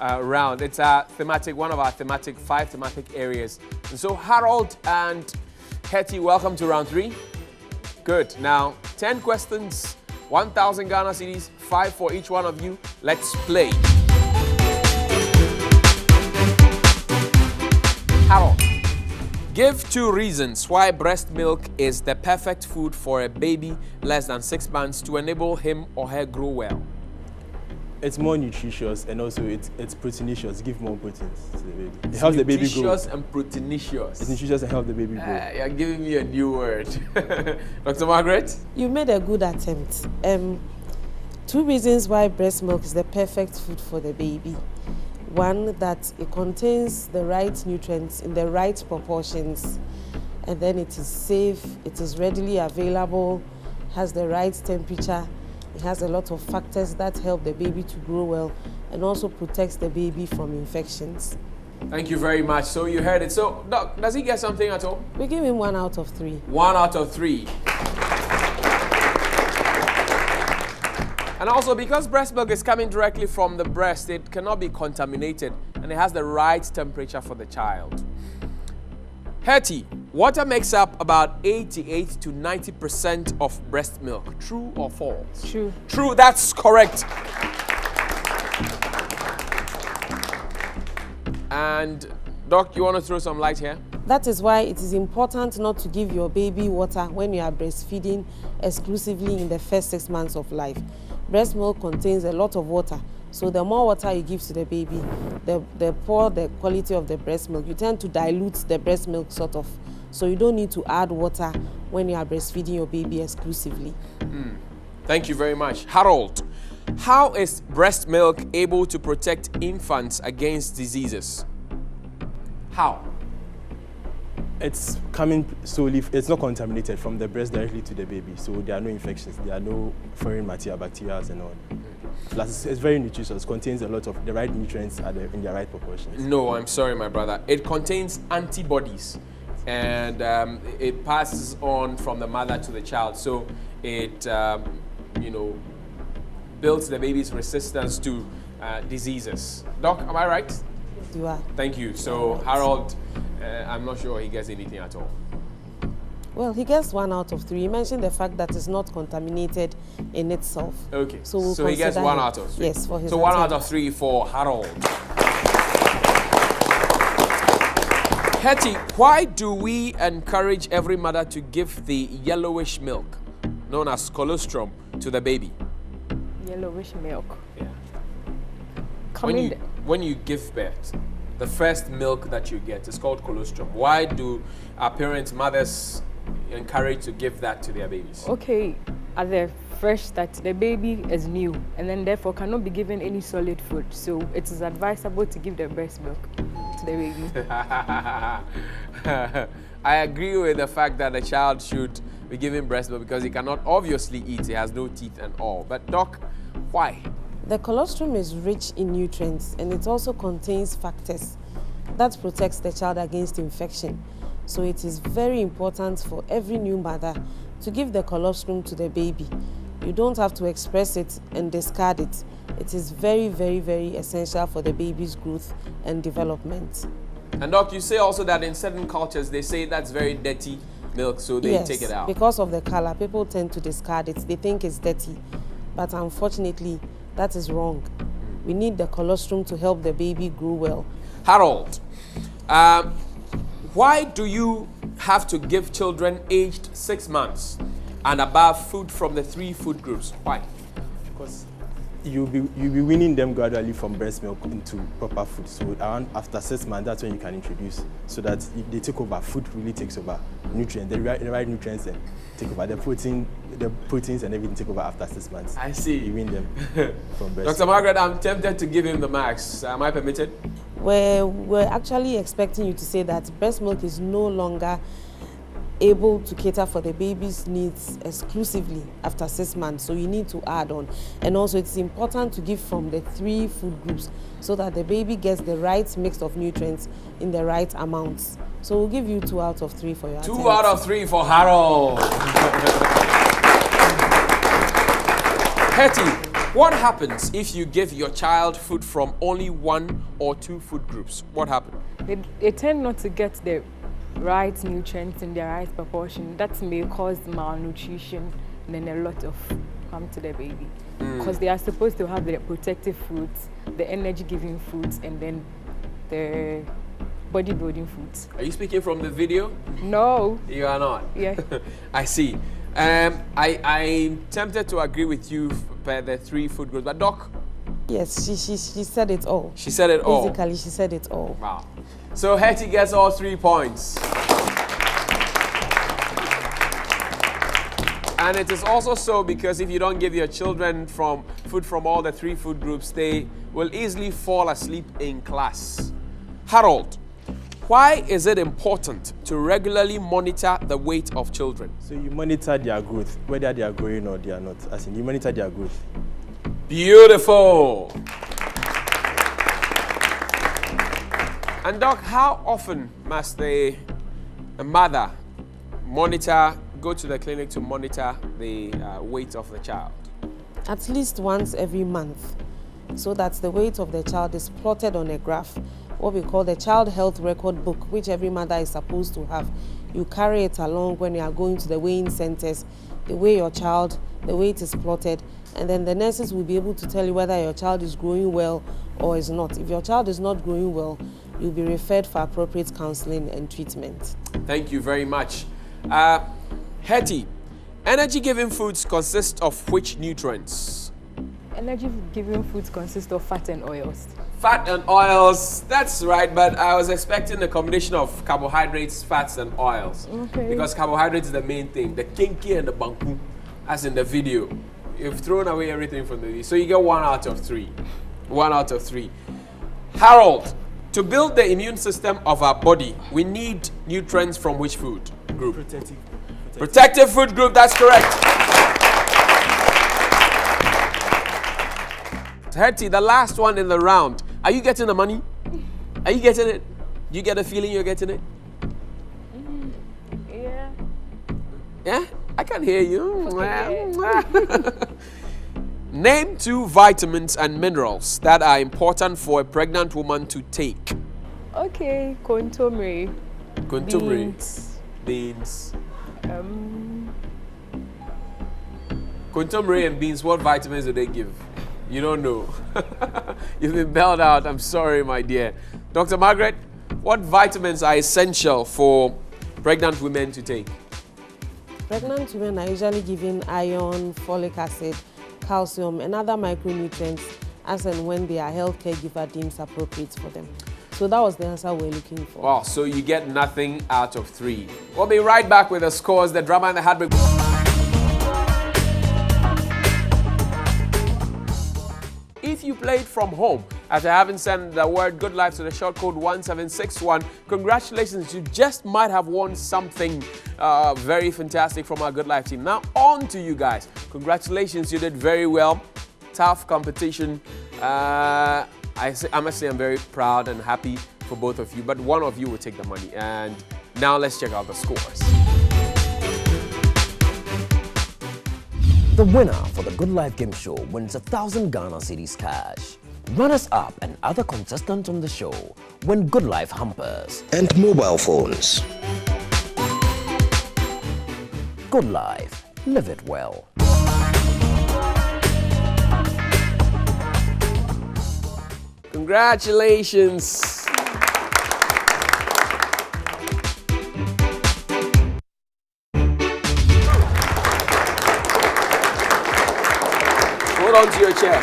round. It's a thematic, one of our thematic, 5 thematic areas. And so Harold and Hetty, welcome to round 3. Good. Now, 10 questions, 1,000 Ghana cedis, 5 for each one of you. Let's play. Harold, give 2 reasons why breast milk is the perfect food for a baby less than 6 months to enable him or her grow well. It's more nutritious and also it's proteinicious. Give more proteins to the baby. It helps the baby grow. Nutritious and proteinicious. It's nutritious and helps the baby grow. You're giving me a new word. Dr. Margaret? You made a good attempt. 2 reasons why breast milk is the perfect food for the baby. One, that it contains the right nutrients in the right proportions, and then it is safe, it is readily available, has the right temperature. It has a lot of factors that help the baby to grow well and also protects the baby from infections. Thank you very much. So you heard it. So, Doc, does he get something at all? We give him 1 out of 3. 1 out of 3. And also, because breast milk is coming directly from the breast, it cannot be contaminated and it has the right temperature for the child. Hetty, water makes up about 88 to 90% of breast milk. True or false? True. True, that's correct. And Doc, you want to throw some light here? That is why it is important not to give your baby water when you are breastfeeding exclusively in the first 6 months of life. Breast milk contains a lot of water, so the more water you give to the baby, the poorer the quality of the breast milk. You tend to dilute the breast milk sort of, so you don't need to add water when you are breastfeeding your baby exclusively. Thank you very much. Harold, how is breast milk able to protect infants against diseases? How? It's coming solely, it's not contaminated from the breast directly to the baby, so there are no infections, there are no foreign material, bacteria and all. Plus, it's very nutritious, contains a lot of the right nutrients in their right proportions. No, I'm sorry, my brother. It contains antibodies, and it passes on from the mother to the child, so it, builds the baby's resistance to diseases. Doc, am I right? You are. Thank you. So, Harold, I'm not sure he gets anything at all. Well, he gets 1 out of 3. You mentioned the fact that it's not contaminated in itself. Okay. So, he gets 1 out of 3. Yes, for his. So 1 out of 3 for Harold. Hetty, why do we encourage every mother to give the yellowish milk, known as colostrum, to the baby? Yellowish milk. Yeah. Coming When you give birth, the first milk that you get is called colostrum. Why do our parents, mothers, encourage to give that to their babies? Okay, at the fresh start, the baby is new and then therefore cannot be given any solid food. So it is advisable to give the breast milk to the baby. I agree with the fact that the child should be given breast milk because he cannot obviously eat. He has no teeth and all. But Doc, why? The colostrum is rich in nutrients and it also contains factors that protects the child against infection. So it is very important for every new mother to give the colostrum to the baby. You don't have to express it and discard it. It is very, very, very essential for the baby's growth and development. And Doc, you say also that in certain cultures they say that's very dirty milk, so they take it out. Because of the color, people tend to discard it. They think it's dirty, but unfortunately, that is wrong. We need the colostrum to help the baby grow well. Harold, why do you have to give children aged 6 months and above food from the 3 food groups? Why? Because you'll be weaning them gradually from breast milk into proper food. So around after 6 months, that's when you can introduce, so that if they take over, food really takes over. Nutrients, the right nutrients then take over. The proteins and everything take over after 6 months. I see. You wean them from breast Dr. Margaret, I'm tempted to give him the max. Am I permitted? We're actually expecting you to say that breast milk is no longer able to cater for the baby's needs exclusively after 6 months, so you need to add on. And also it's important to give from the 3 food groups so that the baby gets the right mix of nutrients in the right amounts. So we'll give you 2 out of 3 for your 2 attempt. out of 3 for Harold. Hetty, What happens if you give your child food from only 1 or 2 food groups? What happens? They tend not to get the right nutrients in the right proportion. That may cause malnutrition and then a lot of harm to the baby. Because they are supposed to have the protective foods, the energy-giving foods, and then the bodybuilding foods. Are you speaking from the video? No. You are not? Yeah. I see. I'm tempted to agree with you per the 3 food groups, but Doc? Yes, she said it all. She said it all? Basically, she said it all. Wow. So Hetty gets all 3 points. And it is also so because if you don't give your children food from all the 3 food groups, they will easily fall asleep in class. Harold, why is it important to regularly monitor the weight of children? So you monitor their growth, whether they are growing or they are not. As in, you monitor their growth. Beautiful. And Doc, how often must a mother go to the clinic to monitor the weight of the child? At least once every month, so that the weight of the child is plotted on a graph, what we call the child health record book, which every mother is supposed to have. You carry it along when you are going to the weighing centers. The way your child, the weight is plotted, and then the nurses will be able to tell you whether your child is growing well or is not. If your child is not growing well, you'll be referred for appropriate counseling and treatment. Thank you very much. Hetty, energy-giving foods consist of which nutrients? Energy-giving foods consist of fat and oils. Fat and oils, that's right, but I was expecting a combination of carbohydrates, fats, and oils. Okay. Because carbohydrates is the main thing, the kinky and the banku, as in the video. You've thrown away everything from the video, so you get 1 out of 3. 1 out of 3. Harold, to build the immune system of our body, we need nutrients from which food group? Protective food group, that's correct. Hetty, the last one in the round. Are you getting the money? Are you getting it? Do you get a feeling you're getting it? Yeah. Yeah? I can hear you. Okay. Name 2 vitamins and minerals that are important for a pregnant woman to take. Okay, kontomire. Kontomire. Beans. Kontomire and beans, what vitamins do they give? You don't know. You've been bailed out. I'm sorry, my dear. Dr. Margaret, what vitamins are essential for pregnant women to take? Pregnant women are usually given iron, folic acid, calcium, and other micronutrients as and when their health caregiver deems appropriate for them. So that was the answer we're looking for. Wow, so you get nothing out of 3. We'll be right back with the scores, the drama and the heartbreak. If you played from home after having sent the word Goodlife to the short code 1761, congratulations, you just might have won something very fantastic from our Goodlife team. Now on to you guys. Congratulations, you did very well. Tough competition. I must say I'm very proud and happy for both of you, but one of you will take the money. And now let's check out the scores. The winner for the Goodlife Game Show wins 1,000 Ghana cedis cash. Runners-up and other contestants on the show win Goodlife hampers and mobile phones. Goodlife, live it well. Congratulations. Hold on to your chair.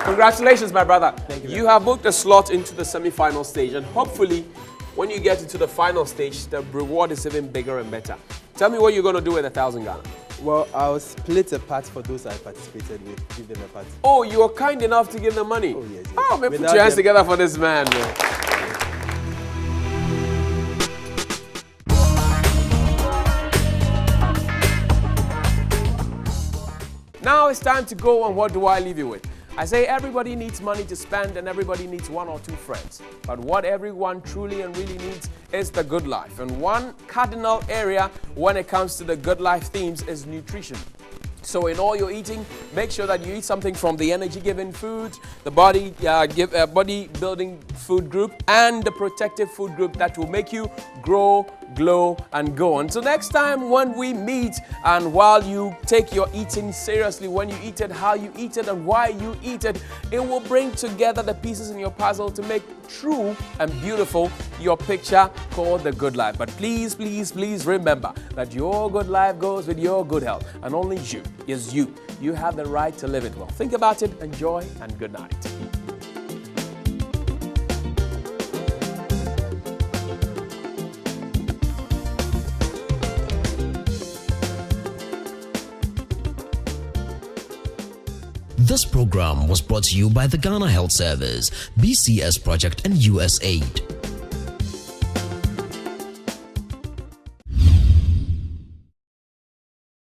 Congratulations, my brother. You have booked a slot into the semi-final stage, and hopefully, when you get into the final stage, the reward is even bigger and better. Tell me what you're going to do with 1,000 Ghana. Well, I'll split a part for those I participated with, give them a part. Oh, you were kind enough to give them money? Oh, yes. Oh, man, put your hands together for this man. Now it's time to go, and what do I leave you with? I say everybody needs money to spend and everybody needs 1 or 2 friends. But what everyone truly and really needs is the good life. And one cardinal area when it comes to the good life themes is nutrition. So in all your eating, make sure that you eat something from the energy-giving foods, the body-building food group, and the protective food group that will make you grow, glow, and go. Until next time when we meet, and while you take your eating seriously, when you eat it, how you eat it, and why you eat it, it will bring together the pieces in your puzzle to make true and beautiful your picture called the good life. But please, please, please remember that your good life goes with your good health, and only you, yes you have the right to live it well. Think about it, enjoy, and good night. This program was brought to you by the Ghana Health Service, BCS Project and USAID.